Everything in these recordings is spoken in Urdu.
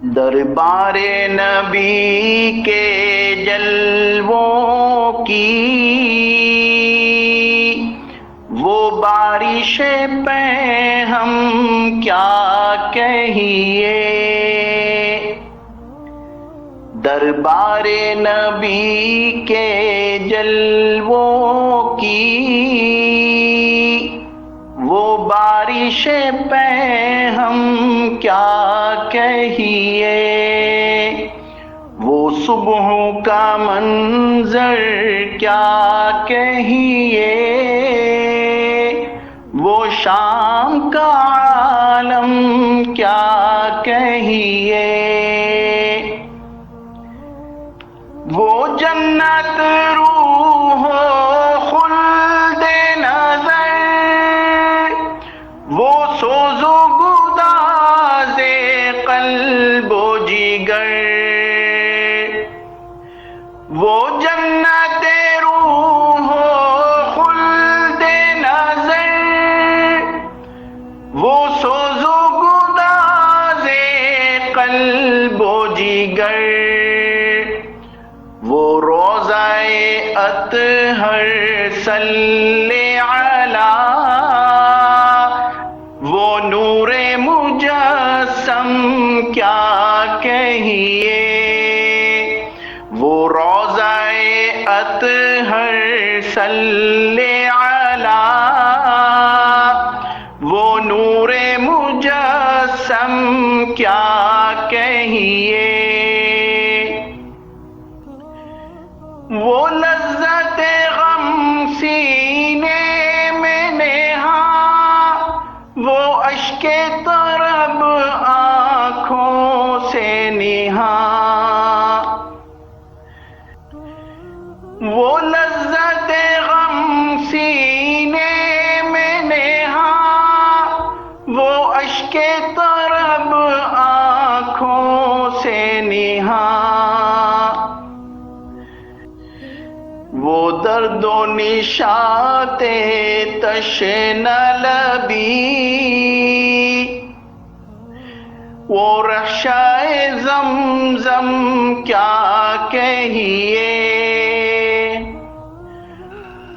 دربار نبی کے جلووں کی وہ بارش پہ ہم کیا کہیے، دربار نبی کے جلووں کی وہ بارش پہ ہم کیا کہیے، وہ صبح کا منظر کیا کہیے، وہ شام کا عالم کیا کہیے، وہ جنت روح و خلد نظر، وہ سوز و گداز قلب و جگر، وہ جنت روح و خلد نظر، وہ سوز و گداز قلب و جگر، وہ روضہ اطہر صلی علی، وہ نور مجسم کیا کہیے، وہ روضہ اطہر صلی علی، وہ نور مجسم کیا کہیے، وہ لذت غم سینے میں نہاں، وہ اشک طرب آنکھوں سے نہاں، وہ لذت غم سینے میں نہاں، وہ اشک طرب آنکھوں سے نہاں، وہ درد و نشاط تشنہ لبی، وہ رحشۂ زمزم کیا کہیے،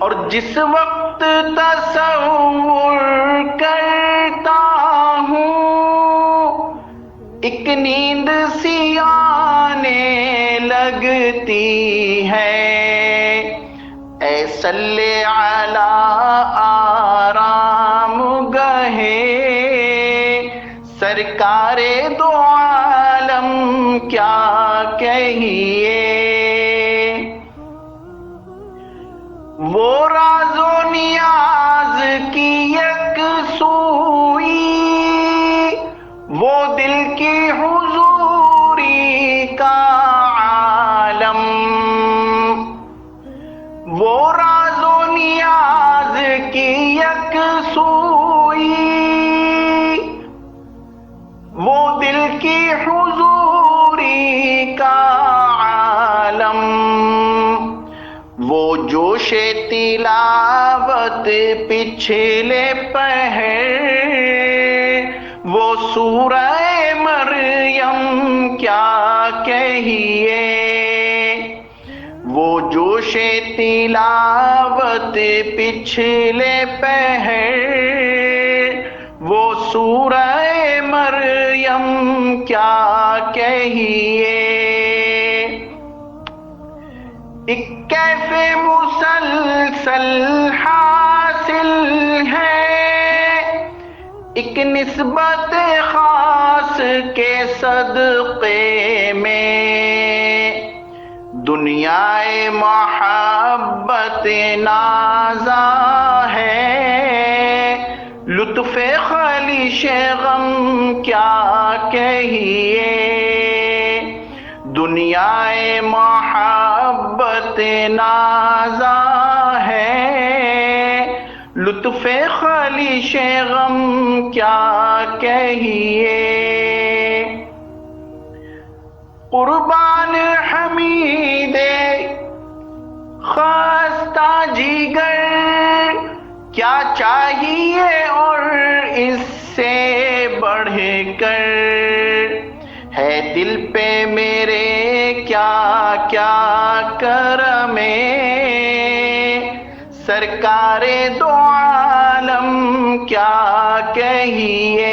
اور جس وقت تصور کرتا ہوں ایک نیند سی آنے لگتی ہے، اے صلی علی آرام گہے سرکار دو عالم کیا کہیے، وہ راز و نیاز کی یکسوئی، وہ دل کی حضوری کا عالم، وہ راز و نیاز کی یکسوئی، وہ دل کی حضوری کا عالم، وہ جوش تلاوت پچھلے پہر، وہ سورہ مریم کیا کہیے، وہ جوش تلاوت پچھلے پہر، وہ سورہ مریم کیا کہیے، ایک کیف مسلسل حاصل ہے، ایک نسبت خاص کے صدقے میں، دنیا محبت نازا ہے، لطف خلیش غم کیا کہیے، دنیا محبت نازا ہے، لطف خلیش غم کیا کہیے، قربان حمید خستہ جگر کیا چاہیے اور اس سے بڑھ کر، ہے دل پہ میرے کیا کیا کرم، سرکار دو عالم کیا کہیے،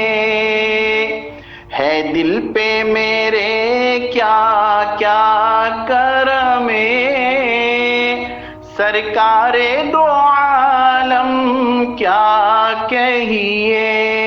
ہے دل پہ میرے کیا کیا کرم، سرکار دو عالم کیا کہیے۔